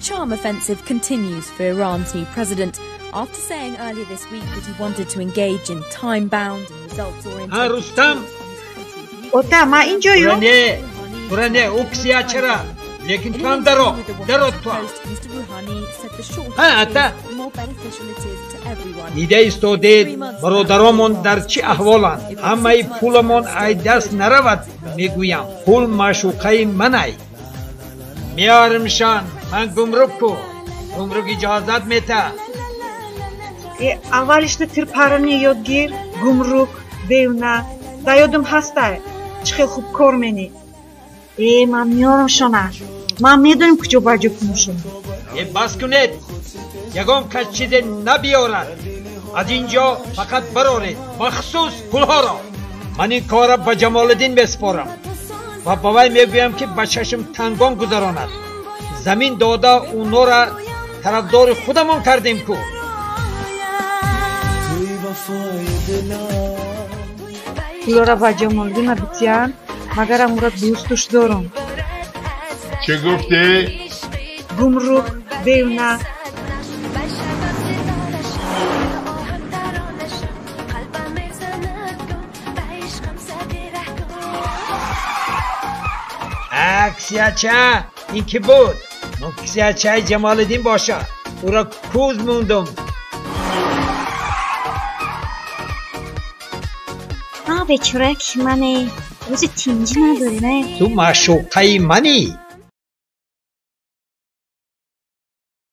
charm offensive continues for Iran's new president. After saying earlier this week that he wanted to engage in time-bound and results-oriented... Rustam! Ota, ma اینجاییم. Burane, uksiya chara. Lekin tu ham daro tu. Ha, ata. Dide istoded, barodaramon dar chi ahvolan. Hammayi pulamon ay dast naravad, meguyam. Pul mashuqai manay. Miyarimshan, man gumrukku. Gumruk ijazat meta. Avvalishda tirparini yodgir, gumruk, devna. Dayodim hastay. Chixel khub kor meni. من میارم شما من میدونم کجا باید کنشم بس کنید یگان کس چیز نبیارد از اینجا فقط برارید مخصوص پولها را من این کار را به جمالدین بسپارم و بابای میگویم که به چشم تنگان گذراند زمین داده اونا را طرفدار خودمون کردیم کو پولا را به جمالدین بتیان مگر امورا دوستش دارم چه گفته؟ گمرک دیونه اکسیاچه این که بود اکسیاچه جمالدین باشه او را کوز موندم به چرک منه روز تینجی نداری نه تو معشوقه منی